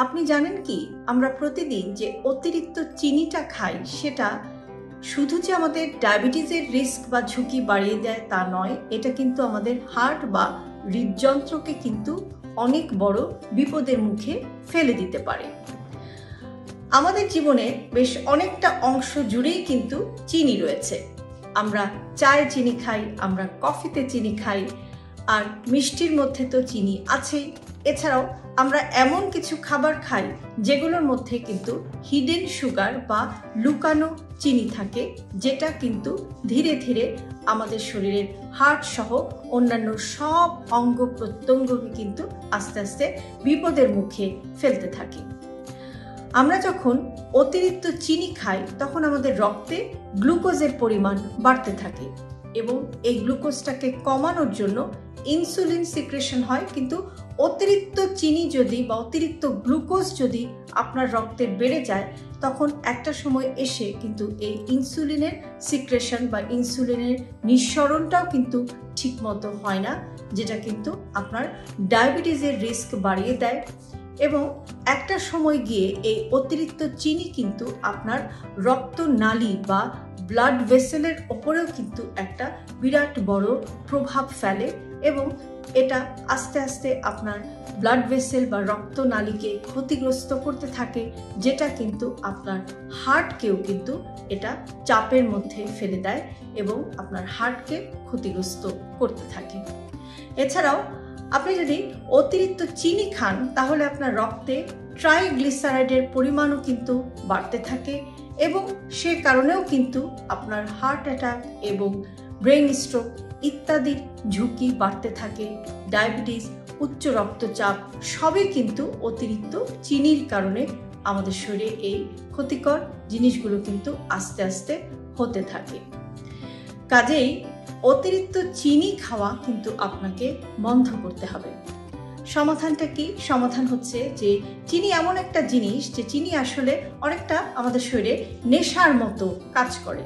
আপনি জানেন কি, আমরা প্রতিদিন যে অতিরিক্ত চিনিটা খাই সেটা শুধু যে আমাদের ডায়াবেটিসের রিস্ক বা ঝুঁকি বাড়িয়ে দেয় তা নয়, এটা কিন্তু আমাদের হার্ট বা হৃদযন্ত্রকে কিন্তু অনেক বড় বিপদের মুখে ফেলে দিতে পারে। আমাদের জীবনে বেশ অনেকটা অংশ জুড়েই কিন্তু চিনি রয়েছে। আমরা চায়ে চিনি খাই, আমরা কফিতে চিনি খাই, আর মিষ্টির মধ্যে তো চিনি আছেই। এছাড়াও আমরা এমন কিছু খাবার খাই যেগুলোর মধ্যে কিন্তু হিডেন সুগার বা লুকানো চিনি থাকে, যেটা কিন্তু ধীরে ধীরে আমাদের শরীরের হার্ট সহ অন্যান্য সব অঙ্গ প্রত্যঙ্গকে কিন্তু আস্তে আস্তে বিপদের মুখে ফেলতে থাকে। আমরা যখন অতিরিক্ত চিনি খাই তখন আমাদের রক্তে গ্লুকোজের পরিমাণ বাড়তে থাকে এবং এই গ্লুকোজটাকে কমানোর জন্য ইনসুলিন সিক্রেশন হয়। কিন্তু অতিরিক্ত চিনি যদি বা অতিরিক্ত গ্লুকোজ যদি আপনার রক্তে বেড়ে যায় তখন একটা সময় এসে কিন্তু এই ইনসুলিনের সিক্রেশন বা ইনসুলিনের নিঃসরণটাও কিন্তু ঠিকমতো হয় না, যেটা কিন্তু আপনার ডায়াবেটিসের রিস্ক বাড়িয়ে দেয়। এবং একটা সময় গিয়ে এই অতিরিক্ত চিনি কিন্তু আপনার রক্তনালী বা ব্লাড ভেসেলের ওপরেও কিন্তু একটা বিরাট বড় প্রভাব ফেলে এবং এটা আস্তে আস্তে আপনার ব্লাড ভেসেল বা রক্তনালীকে ক্ষতিগ্রস্ত করতে থাকে, যেটা কিন্তু আপনার হার্টকেও কিন্তু এটা চাপের মধ্যে ফেলে দেয় এবং আপনার হার্টকে ক্ষতিগ্রস্ত করতে থাকে। এছাড়াও আপনি যদি অতিরিক্ত চিনি খান তাহলে আপনার রক্তে ট্রাইগ্লিসারাইডের পরিমাণও কিন্তু বাড়তে থাকে এবং সে কারণেও কিন্তু আপনার হার্ট অ্যাটাক এবং ব্রেন স্ট্রোক ইত্যাদির ঝুঁকি বাড়তে থাকে। ডায়াবেটিস, উচ্চ রক্তচাপ সবই কিন্তু অতিরিক্ত চিনির কারণে আমাদের শরীরে এই ক্ষতিকর জিনিসগুলো কিন্তু আস্তে আস্তে হতে থাকে। কাজেই অতিরিক্ত চিনি খাওয়া কিন্তু আপনাকে বন্ধ করতে হবে। সমাধানটা কি? সমাধান হচ্ছে যে চিনি এমন একটা জিনিস যে চিনি আসলে অনেকটা আমাদের শরীরে নেশার মতো কাজ করে।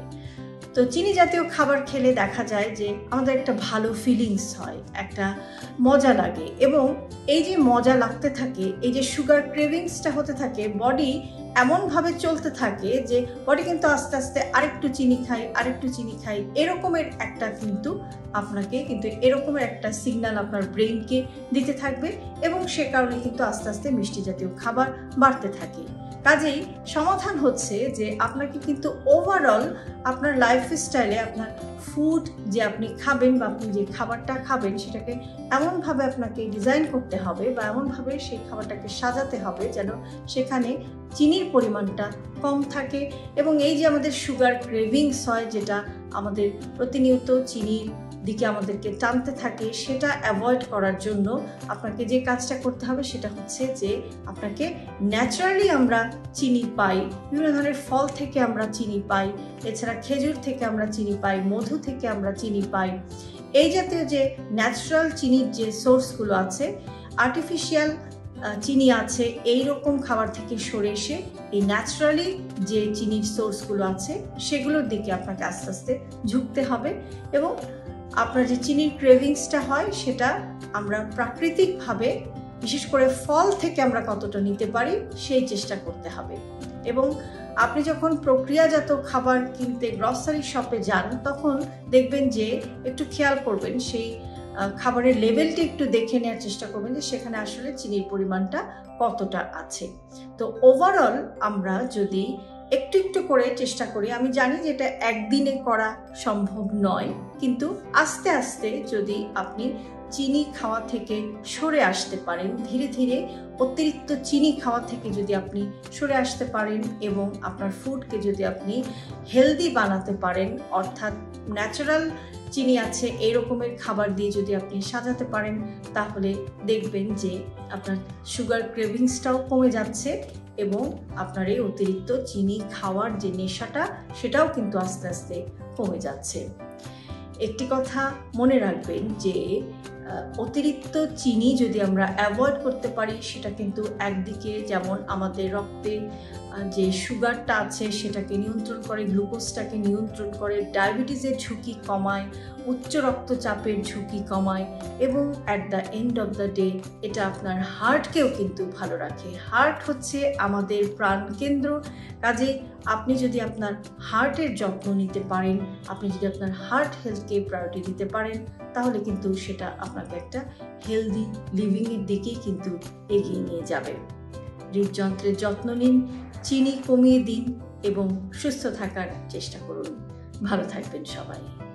তো চিনি জাতীয় খাবার খেলে দেখা যায় যে আমাদের একটা ভালো ফিলিংস হয়, একটা মজা লাগে এবং এই যে মজা লাগতে থাকে, এই যে সুগার ক্রেভিংসটা হতে থাকে, বডি এমনভাবে চলতে থাকে যে বডি কিন্তু আস্তে আস্তে আরেকটু চিনি খাই এরকমের একটা কিন্তু আপনাকে কিন্তু এরকমের একটা সিগন্যাল আপনার ব্রেইনকে দিতে থাকবে এবং সে কারণে কিন্তু আস্তে আস্তে মিষ্টি জাতীয় খাবার বাড়তে থাকে। কাজেই সমাধান হচ্ছে যে আপনাকে কিন্তু ওভারঅল আপনার লাইফস্টাইলে আপনার ফুড যে আপনি খাবেন বা আপনি যে খাবারটা খাবেন সেটাকে এমনভাবে আপনাকে ডিজাইন করতে হবে বা এমনভাবে সেই খাবারটাকে সাজাতে হবে যেন সেখানে চিনির পরিমাণটা কম থাকে এবং এই যে আমাদের সুগার ক্রেভিংস হয়, যেটা আমাদের প্রতিনিয়ত চিনির দিকে আমাদেরকে টানতে থাকে, সেটা অ্যাভয়েড করার জন্য আপনাকে যে কাজটা করতে হবে সেটা হচ্ছে যে আপনাকে ন্যাচারালি আমরা চিনি পাই, বিভিন্ন ধরনের ফল থেকে আমরা চিনি পাই, এছাড়া খেজুর থেকে আমরা চিনি পাই, মধু থেকে আমরা চিনি পাই। এই জাতীয় যে ন্যাচারাল চিনির যে সোর্সগুলো আছে, আর্টিফিশিয়াল চিনি আছে, এই রকম খাবার থেকে সরে এসে এই ন্যাচারালি যে চিনির সোর্সগুলো আছে সেগুলোর দিকে আপনাকে আস্তে আস্তে ঝুঁকতে হবে এবং আপনার যে চিনির ক্রেভিংসটা হয় সেটা আমরা প্রাকৃতিকভাবে, বিশেষ করে ফল থেকে আমরা কতটা নিতে পারি সেই চেষ্টা করতে হবে। এবং আপনি যখন প্রক্রিয়াজাত খাবার কিনতে গ্রসারি শপে যান তখন দেখবেন যে একটু খেয়াল করবেন, সেই খাবারের লেভেলটি একটু দেখে নেওয়ার চেষ্টা করবেন যে সেখানে আসলে চিনির পরিমাণটা কতটা আছে। তো ওভারঅল আমরা যদি একটু একটু করে চেষ্টা করি, আমি জানি যে এটা একদিনে করা সম্ভব নয়, কিন্তু আস্তে আস্তে যদি আপনি চিনি খাওয়া থেকে সরে আসতে পারেন, ধীরে ধীরে অতিরিক্ত চিনি খাওয়া থেকে যদি আপনি সরে আসতে পারেন এবং আপনার ফুডকে যদি আপনি হেলদি বানাতে পারেন, অর্থাৎ ন্যাচারাল চিনি আছে এই রকমের খাবার দিয়ে যদি আপনি সাজাতে পারেন, তাহলে দেখবেন যে আপনার সুগার ক্রেভিংসটাও কমে যাচ্ছে এবং আপনার এই অতিরিক্ত চিনি খাওয়ার যে নেশাটা সেটাও কিন্তু আস্তে আস্তে কমে যাচ্ছে। একটি কথা মনে রাখবেন যে অতিরিক্ত চিনি যদি আমরা অ্যাভয়েড করতে পারি, সেটা কিন্তু একদিকে যেমন আমাদের রক্তে যে সুগারটা আছে সেটাকে নিয়ন্ত্রণ করে, গ্লুকোজটাকে নিয়ন্ত্রণ করে, ডায়াবেটিসের ঝুঁকি কমায়, উচ্চ রক্তচাপের ঝুঁকি কমায় এবং at the end of the day এটা আপনার হার্টকেও কিন্তু ভালো রাখে। হার্ট হচ্ছে আমাদের প্রাণকেন্দ্র। কাজে আপনি যদি আপনার হার্টের যত্ন নিতে পারেন, আপনি যদি আপনার হার্ট হেলথকে প্রায়োরিটি দিতে পারেন, তাহলে কিন্তু সেটা আপনাকে একটা হেলদি লিভিংয়ের দিকেই কিন্তু এগিয়ে নিয়ে যাবে। হৃদযন্ত্রের যত্ন নিন, চিনি কমিয়ে দিন এবং সুস্থ থাকার চেষ্টা করুন। ভালো থাকবেন সবাই।